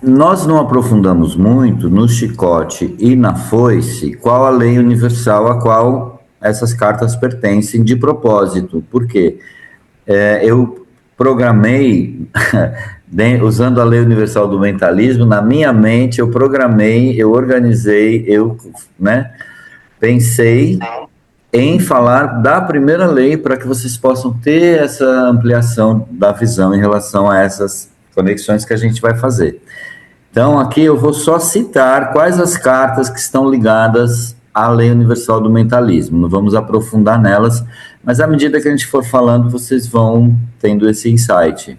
Nós não aprofundamos muito no chicote e na foice qual a lei universal a qual essas cartas pertencem de propósito. Por quê? Eu programei, usando a lei universal do mentalismo, na minha mente eu programei, eu organizei, né, pensei em falar da primeira lei para que vocês possam ter essa ampliação da visão em relação a essas conexões que a gente vai fazer. Então, aqui eu vou só citar quais as cartas que estão ligadas à lei universal do mentalismo. Não vamos aprofundar nelas, mas à medida que a gente for falando, vocês vão tendo esse insight.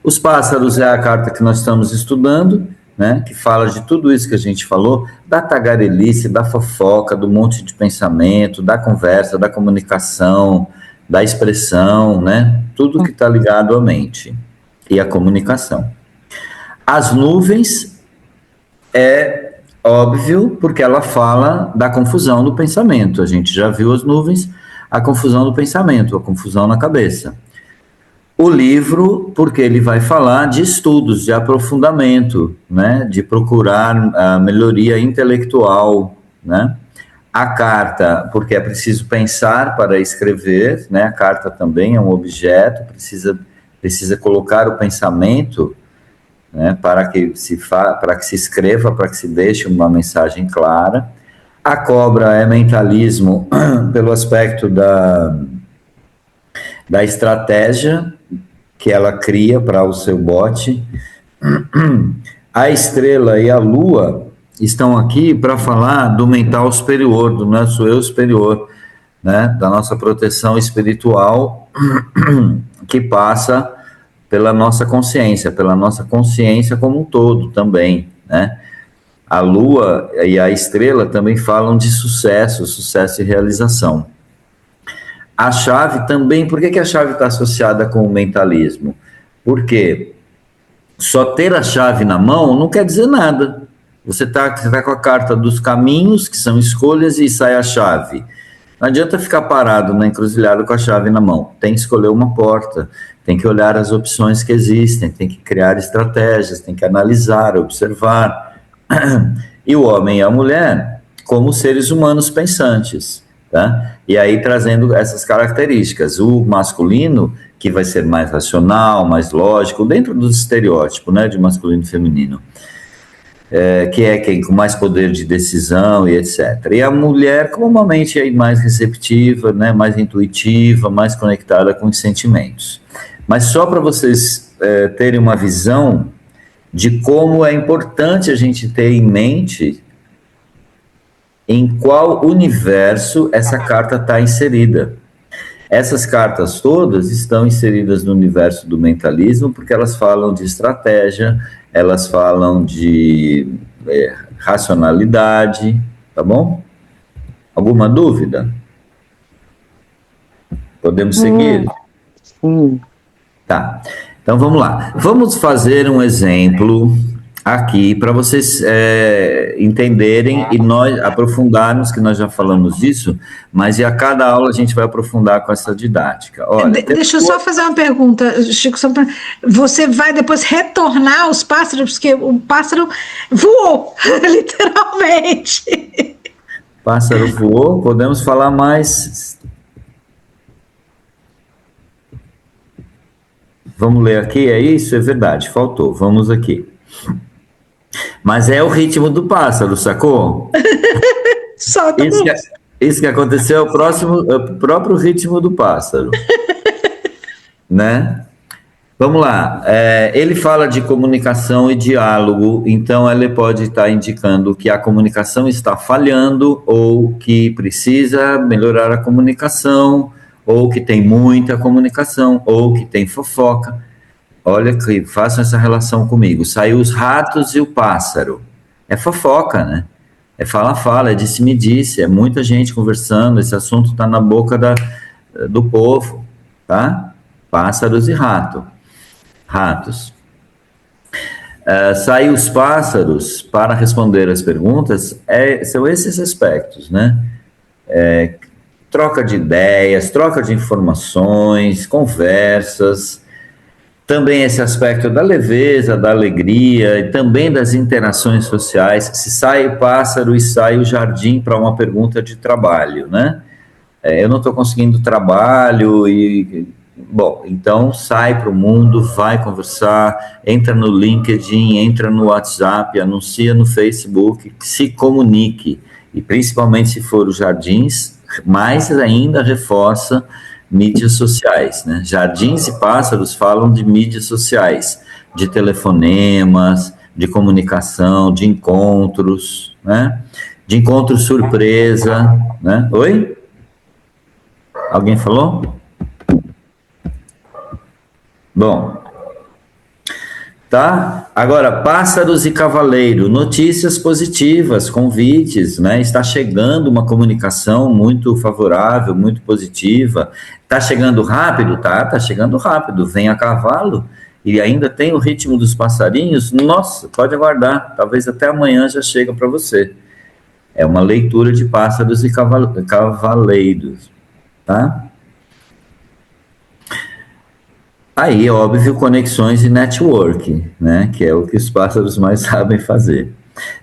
Os pássaros é a carta que nós estamos estudando, né, que fala de tudo isso que a gente falou, da tagarelice, da fofoca, do monte de pensamento, da conversa, da comunicação, da expressão, né, tudo que está ligado à mente e à comunicação. As nuvens é óbvio, porque ela fala da confusão do pensamento. A gente já viu as nuvens, a confusão do pensamento, a confusão na cabeça. O livro, porque ele vai falar de estudos, de aprofundamento, né, de procurar a melhoria intelectual, né? A carta, porque é preciso pensar para escrever, né? A carta também é um objeto, precisa colocar o pensamento, né, para que se escreva, para que se deixe uma mensagem clara. A cobra é mentalismo pelo aspecto da estratégia que ela cria para o seu bote. A estrela e a lua estão aqui para falar do mental superior, do nosso eu superior, né, da nossa proteção espiritual que passa pela nossa consciência como um todo também, né? A lua e a estrela também falam de sucesso e realização. A chave também, por que a chave está associada com o mentalismo? Porque só ter a chave na mão não quer dizer nada. Você tá com a carta dos caminhos, que são escolhas, e sai a chave. Não adianta ficar parado na encruzilhada com a chave na mão. Tem que escolher uma porta, tem que olhar as opções que existem, tem que criar estratégias, tem que analisar, observar. E o homem e a mulher como seres humanos pensantes, tá? E aí trazendo essas características. O masculino, que vai ser mais racional, mais lógico, dentro dos estereótipos, né, de masculino e feminino. Que é quem com mais poder de decisão e etc. E a mulher com uma mente aí mais receptiva, né, mais intuitiva, mais conectada com os sentimentos. Mas só para vocês terem uma visão de como é importante a gente ter em mente em qual universo essa carta está inserida. Essas cartas todas estão inseridas no universo do mentalismo porque elas falam de estratégia, elas falam de racionalidade, tá bom? Alguma dúvida? Podemos seguir? Tá, então vamos lá. Vamos fazer um exemplo aqui para vocês entenderem e nós aprofundarmos, que nós já falamos disso, mas a cada aula a gente vai aprofundar com essa didática. Olha, deixa eu só fazer uma pergunta, Chico, você vai depois retornar aos pássaros, porque o pássaro voou, literalmente. Pássaro voou, podemos falar mais. Vamos ler aqui, é isso? É verdade, faltou, vamos aqui. Mas é o ritmo do pássaro, sacou? Isso que aconteceu é o próprio ritmo do pássaro. Né? Vamos lá. Ele fala de comunicação e diálogo, então ele pode estar indicando que a comunicação está falhando, ou que precisa melhorar a comunicação, ou que tem muita comunicação, ou que tem fofoca. Olha, que façam essa relação comigo. Saiu os ratos e o pássaro. É fofoca, né? É fala-fala, é disse-me-disse, é muita gente conversando, esse assunto está na boca do povo, tá? Pássaros e ratos. Saiu os pássaros para responder as perguntas, são esses aspectos, né? Troca de ideias, troca de informações, conversas, Também esse aspecto da leveza, da alegria e também das interações sociais. Se sai o pássaro e sai o jardim para uma pergunta de trabalho, né? Eu não estou conseguindo trabalho e, bom, então sai para o mundo, vai conversar, entra no LinkedIn, entra no WhatsApp, anuncia no Facebook, se comunique. E principalmente se for os jardins, mais ainda reforça mídias sociais, né? Jardins e pássaros falam de mídias sociais, de telefonemas, de comunicação, de encontros, né? De encontro surpresa, né? Oi? Alguém falou? Bom, tá? Agora, pássaros e cavaleiro, notícias positivas, convites, né? Está chegando uma comunicação muito favorável, muito positiva. Está chegando rápido? Tá chegando rápido. Vem a cavalo e ainda tem o ritmo dos passarinhos. Nossa, pode aguardar. Talvez até amanhã já chega para você. É uma leitura de pássaros e cavaleiros, tá? Aí, óbvio, conexões e network, né? Que é o que os pássaros mais sabem fazer.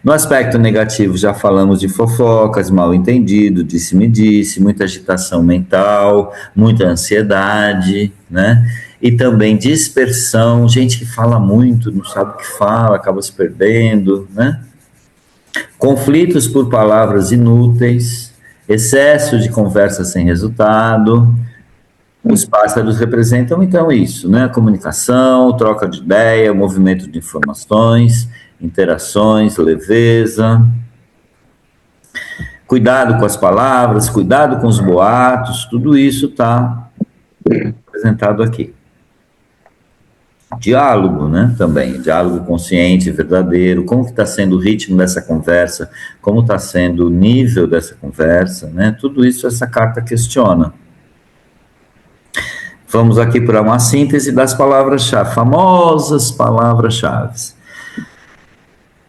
No aspecto negativo, já falamos de fofocas, mal entendido, disse-me-disse, muita agitação mental, muita ansiedade, né? E também dispersão, gente que fala muito, não sabe o que fala, acaba se perdendo, né? Conflitos por palavras inúteis, excesso de conversa sem resultado. Os pássaros representam, então, isso, né? Comunicação, troca de ideia, movimento de informações, interações, leveza. Cuidado com as palavras, cuidado com os boatos, tudo isso está representado aqui. Diálogo, né? Também, diálogo consciente, verdadeiro, como que está sendo o ritmo dessa conversa, como está sendo o nível dessa conversa, né? Tudo isso essa carta questiona. Vamos aqui para uma síntese das palavras-chave, famosas palavras-chave.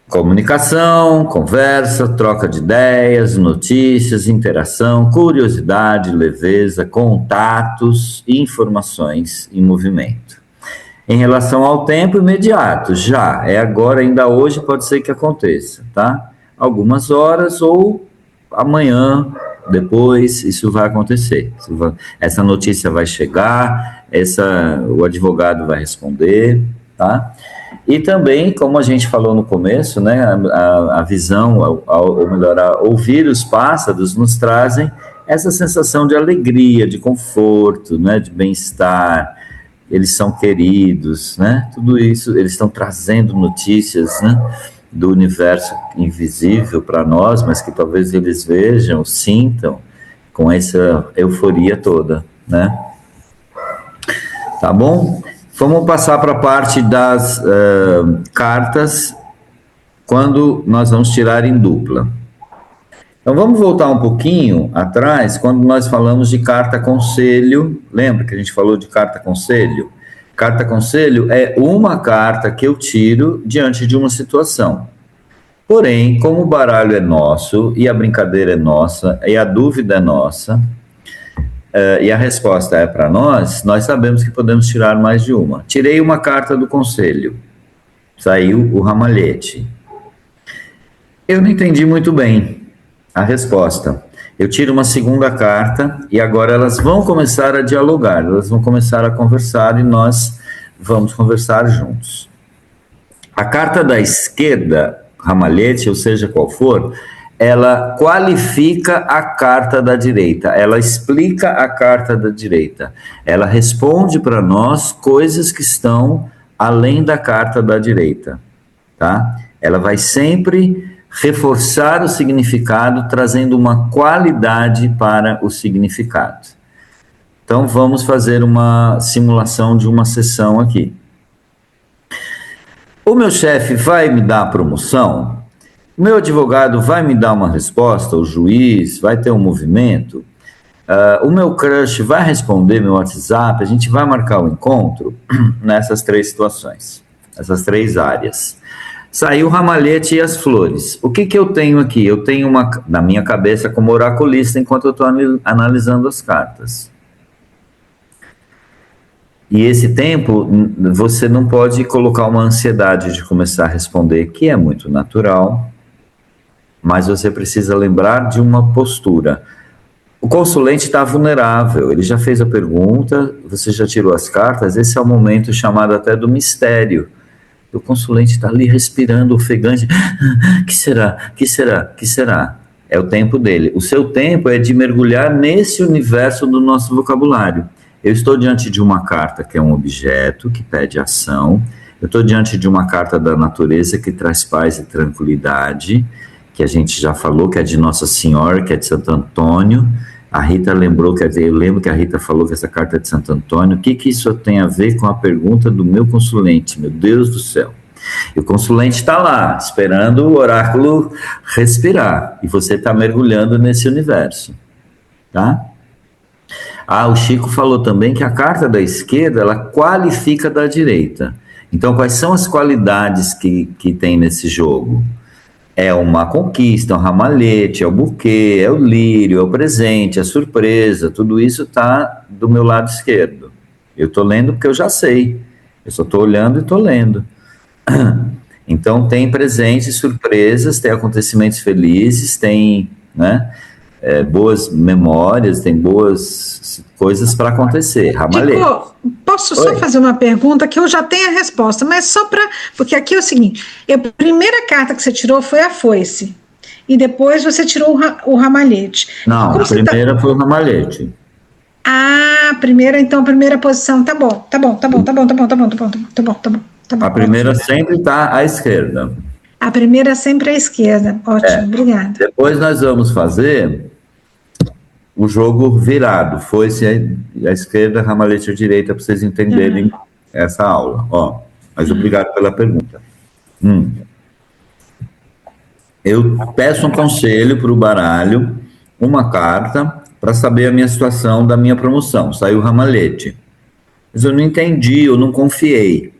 Comunicação, conversa, troca de ideias, notícias, interação, curiosidade, leveza, contatos e informações em movimento. Em relação ao tempo imediato, já, é agora, ainda hoje, pode ser que aconteça, tá? Algumas horas ou amanhã, depois, isso vai acontecer. Essa notícia vai chegar, o advogado vai responder, tá? E também, como a gente falou no começo, né, a visão, ou melhor, ouvir os pássaros nos trazem essa sensação de alegria, de conforto, né, de bem-estar. Eles são queridos, né? Tudo isso, eles estão trazendo notícias, né, do universo invisível para nós, mas que talvez eles vejam, sintam com essa euforia toda, né? Tá bom? Vamos passar para a parte das cartas, quando nós vamos tirar em dupla. Então, vamos voltar um pouquinho atrás, quando nós falamos de carta-conselho. Lembra que a gente falou de carta-conselho? Carta-conselho é uma carta que eu tiro diante de uma situação. Porém, como o baralho é nosso, e a brincadeira é nossa, e a dúvida é nossa, e a resposta é para nós sabemos que podemos tirar mais de uma. Tirei uma carta do conselho. Saiu o ramalhete. Eu não entendi muito bem a resposta. Eu tiro uma segunda carta e agora elas vão começar a dialogar, elas vão começar a conversar e nós vamos conversar juntos. A carta da esquerda, ramalhete, ou seja qual for, ela qualifica a carta da direita, ela explica a carta da direita, ela responde para nós coisas que estão além da carta da direita, tá? Ela vai sempre reforçar o significado, trazendo uma qualidade para o significado. Então, vamos fazer uma simulação de uma sessão aqui. O meu chefe vai me dar a promoção? O meu advogado vai me dar uma resposta? O juiz vai ter um movimento? O meu crush vai responder meu WhatsApp? A gente vai marcar o encontro? Nessas três situações, essas três áreas. Saiu o ramalhete e as flores. O que eu tenho aqui? Eu tenho na minha cabeça como oraculista enquanto eu estou analisando as cartas. E esse tempo, você não pode colocar uma ansiedade de começar a responder, que é muito natural, mas você precisa lembrar de uma postura. O consulente está vulnerável, ele já fez a pergunta, você já tirou as cartas, esse é o momento chamado até do mistério. O consulente está ali respirando, ofegante. Que será? Que será? Que será? É o tempo dele. O seu tempo é de mergulhar nesse universo do nosso vocabulário. Eu estou diante de uma carta que é um objeto, que pede ação. Eu estou diante de uma carta da natureza que traz paz e tranquilidade, que a gente já falou, que é de Nossa Senhora, que é de Santo Antônio. A Rita lembrou, eu lembro que a Rita falou que essa carta é de Santo Antônio. O que isso tem a ver com a pergunta do meu consulente? Meu Deus do céu. E o consulente está lá, esperando o oráculo respirar. E você está mergulhando nesse universo. Tá? O Chico falou também que a carta da esquerda, ela qualifica da direita. Então, quais são as qualidades que tem nesse jogo? É uma conquista, é um ramalhete, é o buquê, é o lírio, é o presente, é a surpresa, tudo isso está do meu lado esquerdo. Eu estou lendo porque eu já sei, eu só estou olhando e estou lendo. Então tem presentes, surpresas, tem acontecimentos felizes, tem, né, boas memórias, tem boas coisas para acontecer. Ramalhete. Chico, posso só fazer uma pergunta que eu já tenho a resposta, mas só para... Porque aqui é o seguinte, a primeira carta que você tirou foi a foice, e depois você tirou o ramalhete. Não, a primeira foi o ramalhete. A primeira posição, tá bom. A primeira sempre está à esquerda. A primeira sempre à esquerda, ótimo, obrigada. Depois nós vamos fazer o jogo virado, foice à esquerda, ramalhete à direita, para vocês entenderem essa aula. Mas obrigado pela pergunta. Eu peço um conselho para o baralho, uma carta, para saber a minha situação da minha promoção. Saiu o ramalhete. Mas eu não entendi, eu não confiei.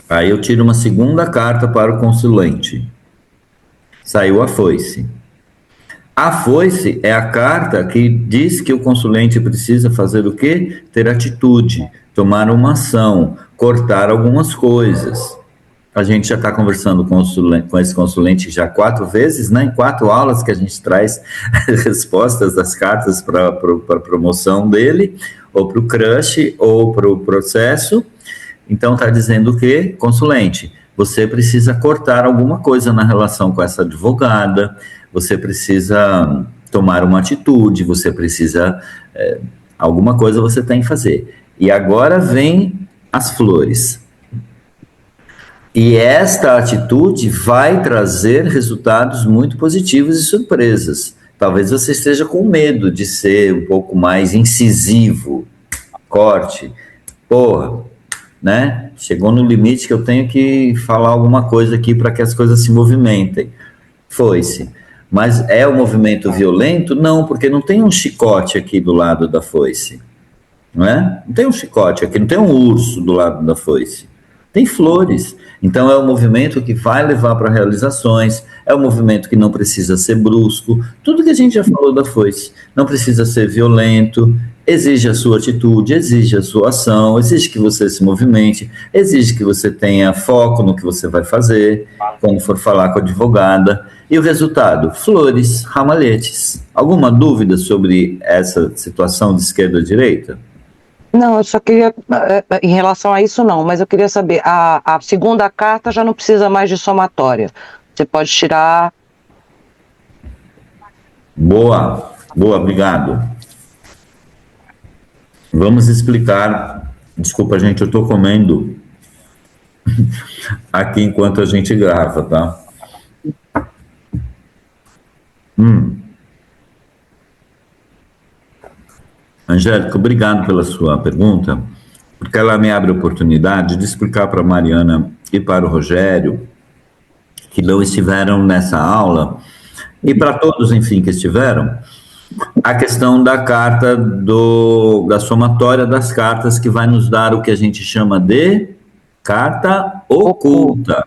Aí eu tiro uma segunda carta para o consulente. Saiu a foice. A foice é a carta que diz que o consulente precisa fazer o quê? Ter atitude, tomar uma ação, cortar algumas coisas. A gente já está conversando com esse consulente já 4 vezes, né? Em 4 aulas que a gente traz respostas das cartas para a promoção dele, ou para o crush, ou para o processo. Então está dizendo o quê? Consulente, você precisa cortar alguma coisa na relação com essa advogada, você precisa tomar uma atitude, você precisa... alguma coisa você tem que fazer. E agora vem as flores. E esta atitude vai trazer resultados muito positivos e surpresas. Talvez você esteja com medo de ser um pouco mais incisivo. Corte. Né? Chegou no limite que eu tenho que falar alguma coisa aqui para que as coisas se movimentem. Foi-se. Mas é um movimento violento? Não, porque não tem um chicote aqui do lado da foice. Não é? Não tem um chicote aqui, não tem um urso do lado da foice. Tem flores. Então é um movimento que vai levar para realizações, é um movimento que não precisa ser brusco, tudo que a gente já falou da foice. Não precisa ser violento, exige a sua atitude, exige a sua ação, exige que você se movimente, exige que você tenha foco no que você vai fazer, quando for falar com a advogada. E o resultado? Flores, ramalhetes. Alguma dúvida sobre essa situação de esquerda a direita? Não, eu só queria, em relação a isso não, mas eu queria saber, a segunda carta já não precisa mais de somatória, você pode tirar... Boa, obrigado. Vamos explicar, desculpa gente, eu estou comendo aqui enquanto a gente grava, tá? Angélica, obrigado pela sua pergunta, porque ela me abre a oportunidade de explicar para a Mariana e para o Rogério, que não estiveram nessa aula, e para todos, enfim, que estiveram, a questão da carta, da somatória das cartas, que vai nos dar o que a gente chama de carta oculta.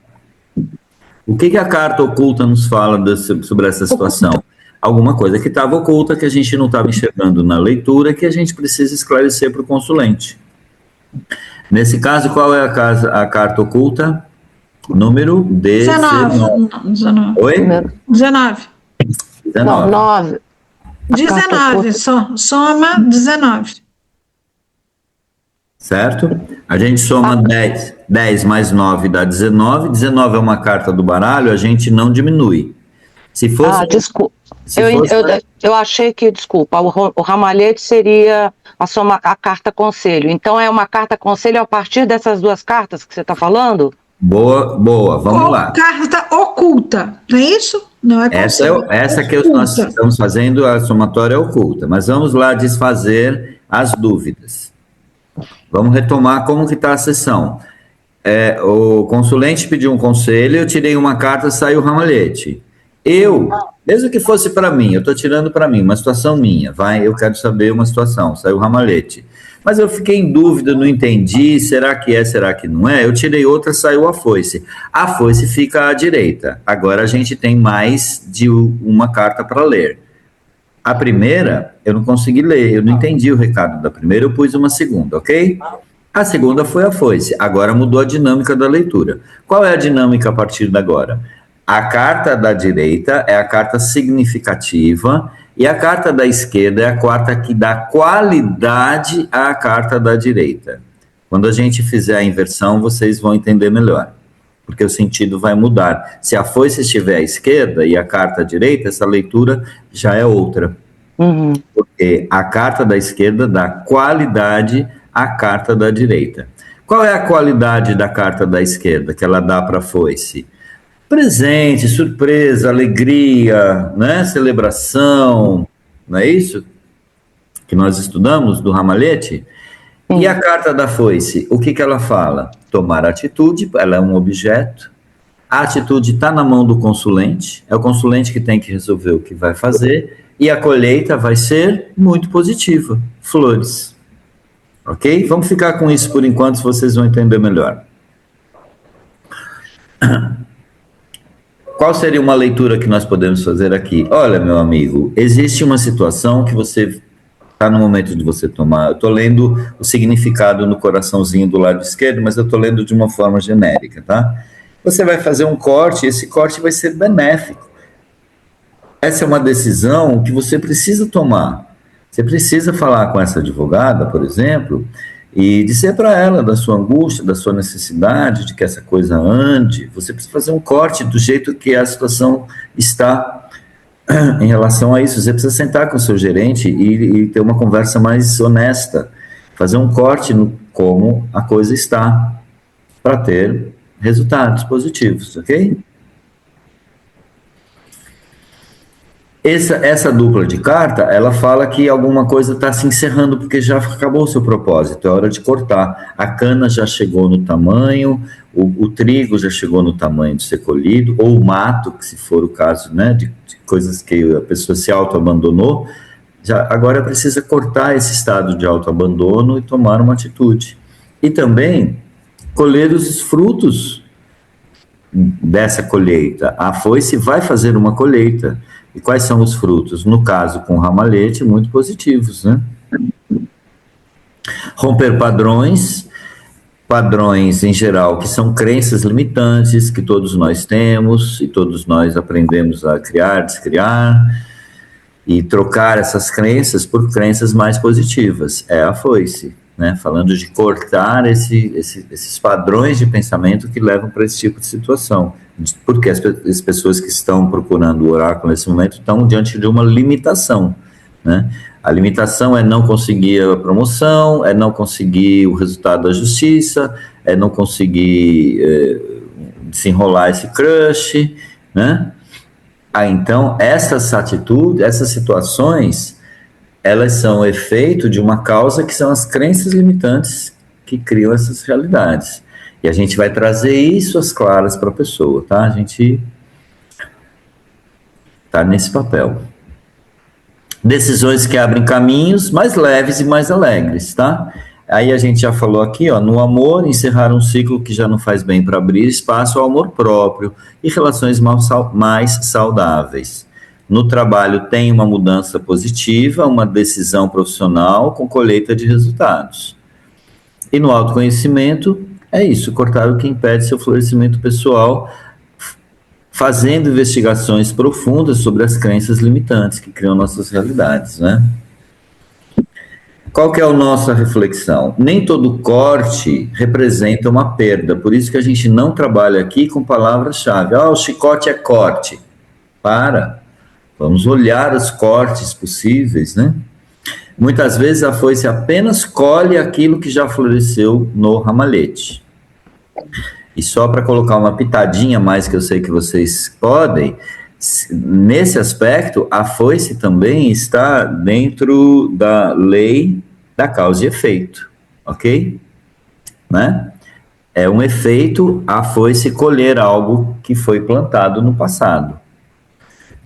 O que a carta oculta nos fala sobre essa situação? Alguma coisa que estava oculta, que a gente não estava enxergando na leitura, que a gente precisa esclarecer para o consulente. Nesse caso, qual é a carta oculta? Número 19. 19. Oi? 19. 19. 9. 19, soma 19. Certo? A gente soma 10. 10 mais 9 dá 19. 19 é uma carta do baralho, a gente não diminui. Se fosse... desculpa. Eu achei que, desculpa, o ramalhete seria a carta conselho. Então é uma carta conselho a partir dessas duas cartas que você está falando? Boa, vamos lá. Carta oculta, não é isso? Não é conselho. Essa que nós estamos fazendo, a somatória oculta. Mas vamos lá desfazer as dúvidas. Vamos retomar como que está a sessão. O consulente pediu um conselho, eu tirei uma carta, saiu o ramalhete. Mesmo que fosse para mim, eu estou tirando para mim, uma situação minha, eu quero saber uma situação, saiu o ramalhete. Mas eu fiquei em dúvida, não entendi, será que será que não é? Eu tirei outra, saiu a foice. A foice fica à direita. Agora a gente tem mais de uma carta para ler. A primeira, eu não consegui ler, eu não entendi o recado da primeira, eu pus uma segunda, ok? A segunda foi a foice, agora mudou a dinâmica da leitura. Qual é a dinâmica a partir de agora? A carta da direita é a carta significativa e a carta da esquerda é a carta que dá qualidade à carta da direita. Quando a gente fizer a inversão, vocês vão entender melhor, porque o sentido vai mudar. Se a foice estiver à esquerda e a carta à direita, essa leitura já é outra. Porque a carta da esquerda dá qualidade à carta da direita. Qual é a qualidade da carta da esquerda que ela dá para a foice? Presente, surpresa, alegria, né? Celebração, não é isso que nós estudamos do ramalhete? E a carta da foice, o que ela fala? Tomar atitude, ela é um objeto, a atitude está na mão do consulente, é o consulente que tem que resolver o que vai fazer, e a colheita vai ser muito positiva, flores. Ok? Vamos ficar com isso por enquanto, vocês vão entender melhor. Qual seria uma leitura que nós podemos fazer aqui? Olha, meu amigo, existe uma situação que você está no momento de você tomar. Eu estou lendo o significado no coraçãozinho do lado esquerdo, mas eu estou lendo de uma forma genérica, tá? Você vai fazer um corte, e esse corte vai ser benéfico. Essa é uma decisão que você precisa tomar. Você precisa falar com essa advogada, por exemplo, e dizer para ela da sua angústia, da sua necessidade de que essa coisa ande. Você precisa fazer um corte do jeito que a situação está em relação a isso. Você precisa sentar com o seu gerente e ter uma conversa mais honesta, fazer um corte no como a coisa está, para ter resultados positivos, ok? Essa dupla de carta, ela fala que alguma coisa está se encerrando, porque já acabou o seu propósito, é hora de cortar. A cana já chegou no tamanho, o trigo já chegou no tamanho de ser colhido, ou o mato, que se for o caso, né, de coisas que a pessoa se auto-abandonou, agora precisa cortar esse estado de auto-abandono e tomar uma atitude. E também colher os frutos dessa colheita. A foice vai fazer uma colheita. E quais são os frutos? No caso, com o ramalhete, muito positivos, né? Romper padrões em geral, que são crenças limitantes que todos nós temos e todos nós aprendemos a criar, descriar, e trocar essas crenças por crenças mais positivas. É a foice, né? Falando de cortar esses padrões de pensamento que levam para esse tipo de situação. Porque as pessoas que estão procurando o oráculo nesse momento estão diante de uma limitação, né? A limitação é não conseguir a promoção, é não conseguir o resultado da justiça, é não conseguir desenrolar esse crush, né? Então, essas atitudes, essas situações, elas são efeito de uma causa que são as crenças limitantes que criam essas realidades. E a gente vai trazer isso às claras para a pessoa, tá? A gente está nesse papel. Decisões que abrem caminhos mais leves e mais alegres, tá? Aí a gente já falou aqui, ó, no amor, encerrar um ciclo que já não faz bem para abrir espaço ao amor próprio e relações mais saudáveis. No trabalho tem uma mudança positiva, uma decisão profissional com colheita de resultados. E no autoconhecimento, é isso, cortar o que impede seu florescimento pessoal, fazendo investigações profundas sobre as crenças limitantes que criam nossas realidades, né? Qual que é a nossa reflexão? Nem todo corte representa uma perda, por isso que a gente não trabalha aqui com palavras-chave. O chicote é corte. Vamos olhar os cortes possíveis, né? Muitas vezes a foice apenas colhe aquilo que já floresceu no ramalhete. E só para colocar uma pitadinha mais que eu sei que vocês podem, nesse aspecto, a foice também está dentro da lei da causa e efeito, ok? Né? É um efeito a foice colher algo que foi plantado no passado.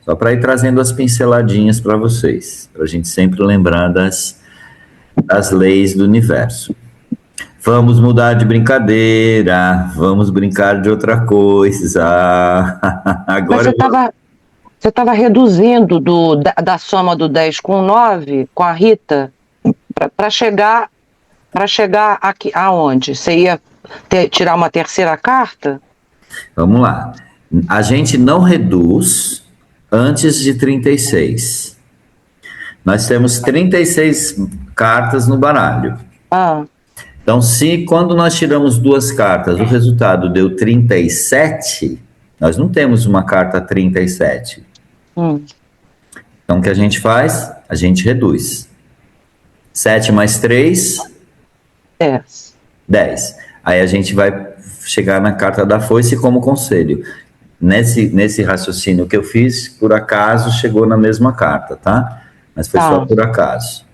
Só para ir trazendo as pinceladinhas para vocês, para a gente sempre lembrar das leis do universo. Vamos mudar de brincadeira, vamos brincar de outra coisa. Agora você estava reduzindo da soma do 10 com o 9, com a Rita, para chegar aqui aonde? Você ia tirar uma terceira carta? Vamos lá. A gente não reduz antes de 36. Nós temos 36 cartas no baralho. Então, se quando nós tiramos 2 cartas, o resultado deu 37, nós não temos uma carta 37. Então, o que a gente faz? A gente reduz. 7 mais 3? 10. Aí a gente vai chegar na carta da foice como conselho. Nesse raciocínio que eu fiz, por acaso, chegou na mesma carta, tá? Mas foi só por acaso.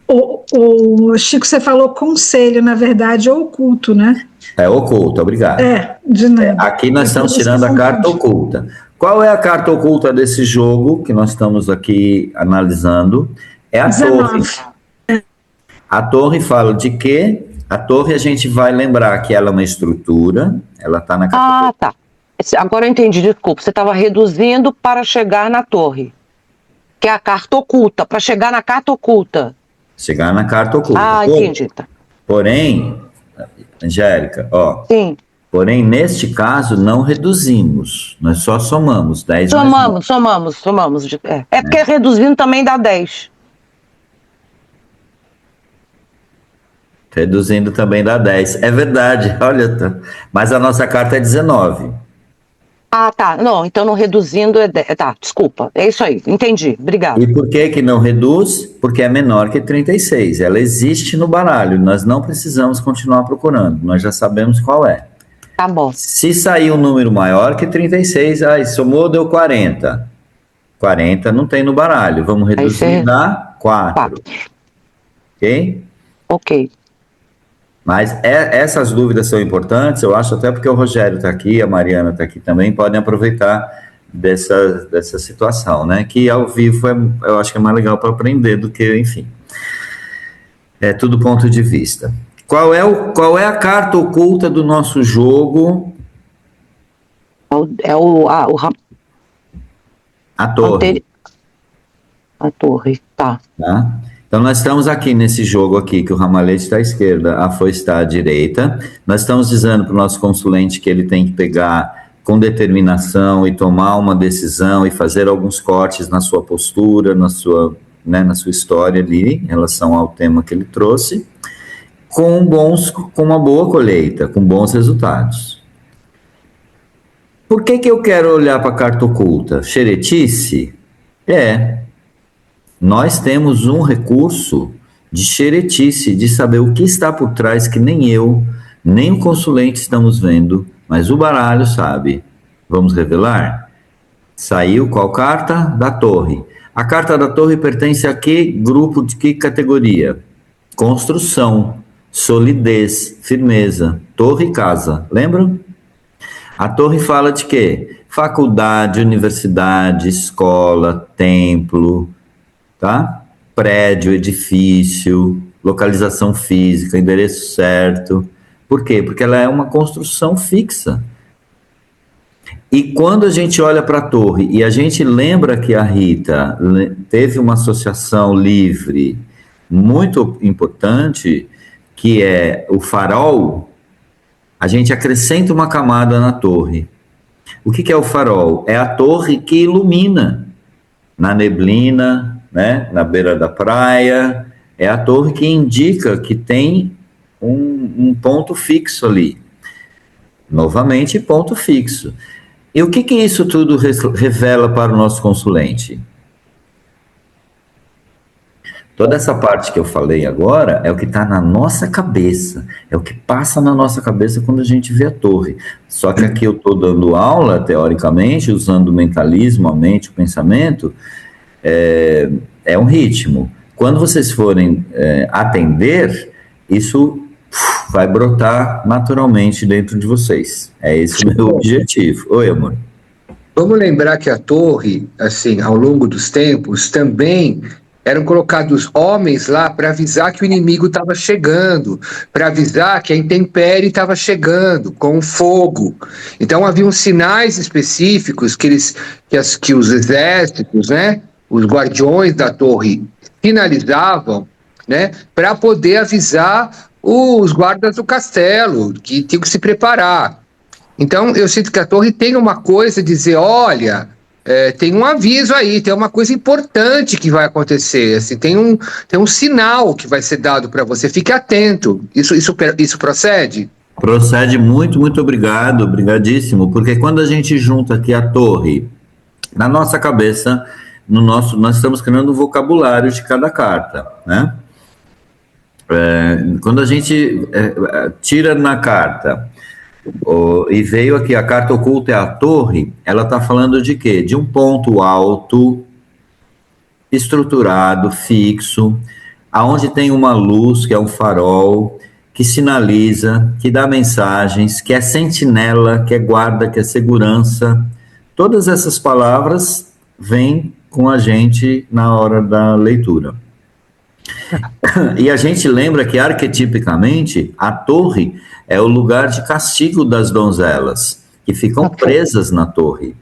O Chico, você falou conselho, na verdade, é oculto, né? É oculto, obrigado. De nada. Aqui nós estamos tirando a carta oculta. Qual é a carta oculta desse jogo que nós estamos aqui analisando? É a 19. Torre. A torre fala de quê? A torre a gente vai lembrar que ela é uma estrutura, ela está na carta. Tá. Agora eu entendi, desculpa. Você estava reduzindo para chegar na torre, que é a carta oculta, para chegar na carta oculta. Chegar na carta oculta. Entendi. Tá. Porém, Angélica, Sim. Porém, neste caso, não reduzimos, nós só somamos 10 somamos. Porque reduzindo também dá 10. Reduzindo também dá 10. É verdade, olha, mas a nossa carta é 19. Tá. Não, então não reduzindo é 10. Tá, desculpa. É isso aí, entendi. Obrigado. E por que não reduz? Porque é menor que 36. Ela existe no baralho, nós não precisamos continuar procurando, nós já sabemos qual é. Tá bom. Se sair um número maior que 36, somou, deu 40. 40 não tem no baralho, vamos reduzir, dá 4. Ok? Ok. Mas essas dúvidas são importantes, eu acho, até porque o Rogério está aqui, a Mariana está aqui também, podem aproveitar dessa situação, né? Que ao vivo eu acho que é mais legal para aprender do que, enfim. É tudo ponto de vista. Qual é a carta oculta do nosso jogo? A torre. A torre, tá. Então, nós estamos aqui nesse jogo aqui, que o ramalhete está à esquerda, a foice está à direita. Nós estamos dizendo para o nosso consulente que ele tem que pegar com determinação e tomar uma decisão e fazer alguns cortes na sua postura, na sua história ali, em relação ao tema que ele trouxe, com uma boa colheita, com bons resultados. Por que eu quero olhar para a carta oculta? Xeretice? Nós temos um recurso de xeretice, de saber o que está por trás, que nem eu, nem o consulente estamos vendo, mas o baralho sabe. Vamos revelar? Saiu qual carta? Da torre. A carta da torre pertence a que grupo, de que categoria? Construção, solidez, firmeza, torre e casa, lembram? A torre fala de quê? Faculdade, universidade, escola, templo, tá? Prédio, edifício, localização física, endereço certo. Por quê? Porque ela é uma construção fixa. E quando a gente olha para a torre e a gente lembra que a Rita teve uma associação livre muito importante, que é o farol, a gente acrescenta uma camada na torre. O que é o farol? É a torre que ilumina na neblina, né, na beira da praia, é a torre que indica que tem um ponto fixo ali. Novamente, ponto fixo. E o que isso tudo revela para o nosso consulente? Toda essa parte que eu falei agora é o que está na nossa cabeça, é o que passa na nossa cabeça quando a gente vê a torre. Só que aqui eu estou dando aula, teoricamente, usando o mentalismo, a mente, o pensamento, é um ritmo. Quando vocês forem atender, isso vai brotar naturalmente dentro de vocês. É esse o meu objetivo. Oi, amor. Vamos lembrar que a torre, assim, ao longo dos tempos, também eram colocados homens lá para avisar que o inimigo estava chegando, para avisar que a intempérie estava chegando, com o fogo. Então, haviam sinais específicos que os exércitos, né, os guardiões da torre sinalizavam, né, para poder avisar os guardas do castelo, que tinham que se preparar. Então, eu sinto que a torre tem uma coisa de dizer, olha, tem um aviso aí, tem uma coisa importante que vai acontecer, assim, tem um sinal que vai ser dado para você, fique atento. Isso procede? Procede, muito obrigado, obrigadíssimo, porque quando a gente junta aqui a torre, na nossa cabeça, nós estamos criando um vocabulário de cada carta, né? Quando a gente tira na carta, e veio aqui, a carta oculta é a torre, ela está falando de quê? De um ponto alto, estruturado, fixo, aonde tem uma luz, que é um farol, que sinaliza, que dá mensagens, que é sentinela, que é guarda, que é segurança. Todas essas palavras vêm com a gente na hora da leitura. E a gente lembra que, arquetipicamente, a torre é o lugar de castigo das donzelas, que ficam presas na torre.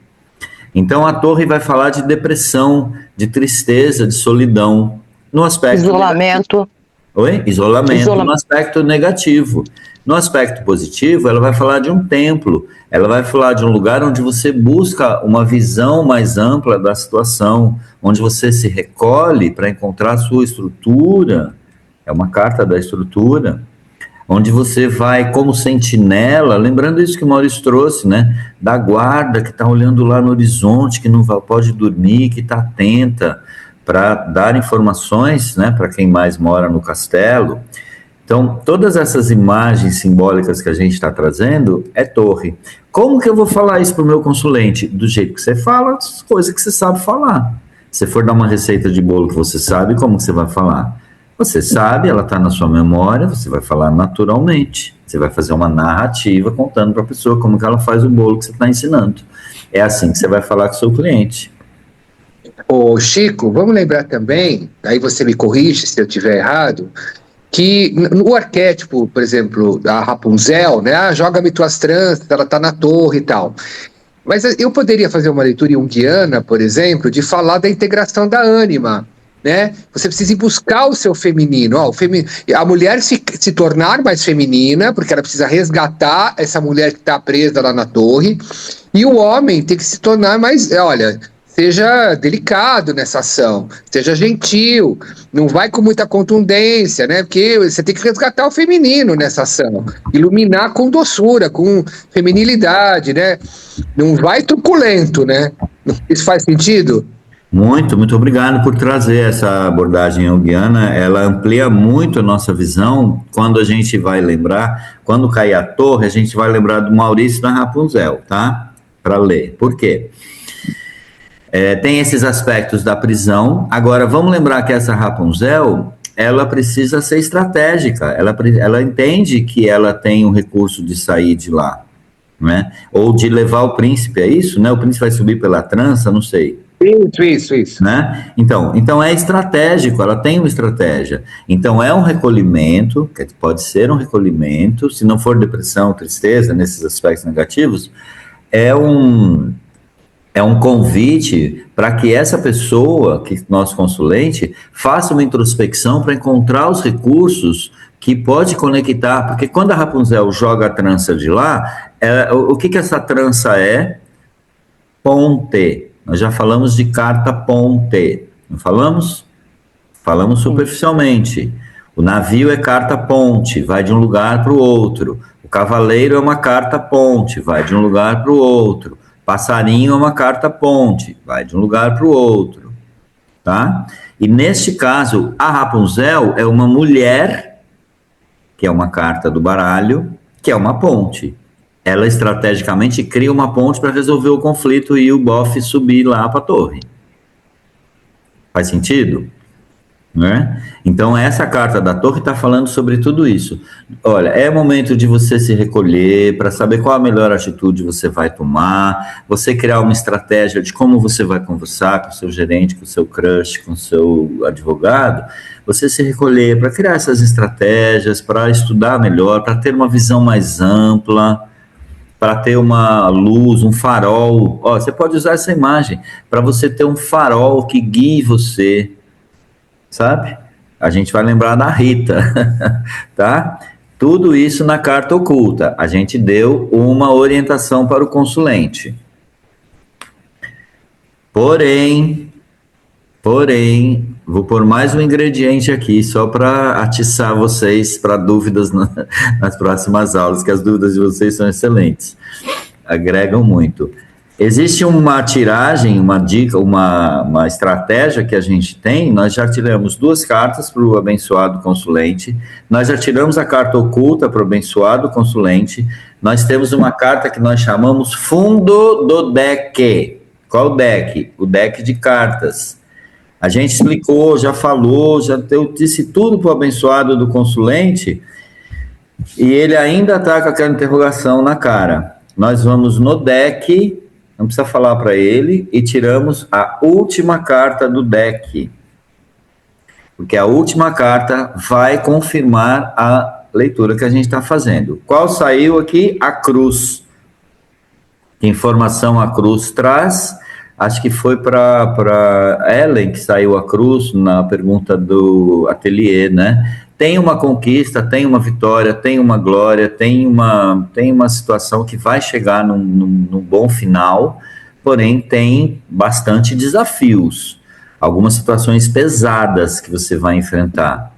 Então, a torre vai falar de depressão, de tristeza, de solidão, no aspecto isolamento. Negativo. Oi? Isolamento no aspecto negativo. No aspecto positivo, ela vai falar de um templo, ela vai falar de um lugar onde você busca uma visão mais ampla da situação, onde você se recolhe para encontrar a sua estrutura, é uma carta da estrutura, onde você vai como sentinela, lembrando isso que o Maurício trouxe, né, da guarda que está olhando lá no horizonte, que não pode dormir, que está atenta para dar informações, né, para quem mais mora no castelo. Então, todas essas imagens simbólicas que a gente está trazendo é torre. Como que eu vou falar isso para o meu consulente? Do jeito que você fala, as coisas que você sabe falar. Se for dar uma receita de bolo que você sabe, como que você vai falar? Você sabe, ela está na sua memória, você vai falar naturalmente. Você vai fazer uma narrativa contando para a pessoa como que ela faz o bolo que você está ensinando. É assim que você vai falar com o seu cliente. Ô, Chico, vamos lembrar também, aí você me corrige se eu estiver errado, que no arquétipo, por exemplo, da Rapunzel, né, joga-me tuas tranças, ela está na torre e tal. Mas eu poderia fazer uma leitura junguiana, por exemplo, de falar da integração da ânima, né? Você precisa ir buscar o seu feminino, a mulher se tornar mais feminina, porque ela precisa resgatar essa mulher que está presa lá na torre, e o homem tem que se tornar mais, seja delicado nessa ação, seja gentil, não vai com muita contundência, né? Porque você tem que resgatar o feminino nessa ação, iluminar com doçura, com feminilidade, né? Não vai truculento, né? Isso faz sentido? Muito obrigado por trazer essa abordagem junguiana, ela amplia muito a nossa visão. Quando a gente vai lembrar, quando cair a torre, a gente vai lembrar do Maurício da Rapunzel, tá? Para ler. Por quê? Tem esses aspectos da prisão. Agora, vamos lembrar que essa Rapunzel, ela precisa ser estratégica, ela entende que ela tem um recurso de sair de lá, né? Ou de levar o príncipe, é isso, né? O príncipe vai subir pela trança, não sei. Isso. Né? Então é estratégico, ela tem uma estratégia. Então é um recolhimento, que pode ser um recolhimento, se não for depressão, tristeza, nesses aspectos negativos, é um convite para que essa pessoa, que nosso consulente, faça uma introspecção para encontrar os recursos que pode conectar, porque quando a Rapunzel joga a trança de lá, o que essa trança é? Ponte. Nós já falamos de carta ponte, não falamos? Falamos superficialmente. O navio é carta ponte, vai de um lugar para o outro. O cavaleiro é uma carta ponte, vai de um lugar para o outro. Passarinho é uma carta ponte, vai de um lugar para o outro. Tá? E neste caso, a Rapunzel é uma mulher, que é uma carta do baralho, que é uma ponte. Ela estrategicamente cria uma ponte para resolver o conflito e o bofe subir lá para a torre. Faz sentido? Né? Então essa carta da torre está falando sobre tudo isso. Olha, é momento de você se recolher para saber qual a melhor atitude você vai tomar, você criar uma estratégia de como você vai conversar com o seu gerente, com o seu crush, com o seu advogado. Você se recolher para criar essas estratégias, para estudar melhor, para ter uma visão mais ampla, para ter uma luz, um farol. Ó, você pode usar essa imagem para você ter um farol que guie você, sabe? A gente vai lembrar da Rita, tá? Tudo isso na carta oculta. A gente deu uma orientação para o consulente. Porém, vou pôr mais um ingrediente aqui, só para atiçar vocês para dúvidas nas próximas aulas, que as dúvidas de vocês são excelentes. Agregam muito. Existe uma tiragem, uma dica, uma estratégia que a gente tem. Nós já tiramos 2 cartas para o abençoado consulente, nós já tiramos a carta oculta para o abençoado consulente, nós temos uma carta que nós chamamos fundo do deck. Qual deck? O deck de cartas. A gente explicou, já falou, eu disse tudo para o abençoado do consulente, e ele ainda está com aquela interrogação na cara. Nós vamos no deck, não precisa falar para ele, e tiramos a última carta do deck. Porque a última carta vai confirmar a leitura que a gente está fazendo. Qual saiu aqui? A cruz. Que informação a cruz traz? Acho que foi para Ellen que saiu a cruz na pergunta do ateliê, né? Tem uma conquista, tem uma vitória, tem uma glória, tem uma situação que vai chegar num bom final, porém tem bastante desafios, algumas situações pesadas que você vai enfrentar,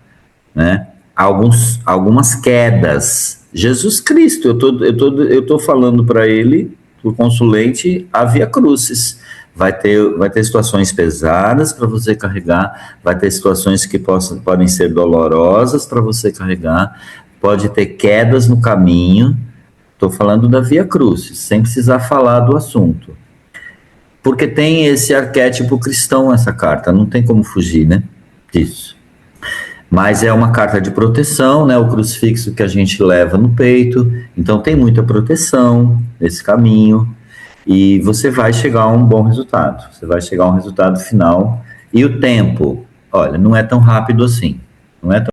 né? Algumas quedas. Jesus Cristo, eu tô falando para ele, o consulente, a Via Crucis. Vai ter situações pesadas para você carregar, vai ter situações que podem ser dolorosas para você carregar, pode ter quedas no caminho. Estou falando da Via Crucis, sem precisar falar do assunto. Porque tem esse arquétipo cristão, essa carta, não tem como fugir, né, disso. Mas é uma carta de proteção, né, o crucifixo que a gente leva no peito, então tem muita proteção nesse caminho. E você vai chegar a um bom resultado, você vai chegar a um resultado final. E o tempo, olha, não é tão rápido assim, não é tão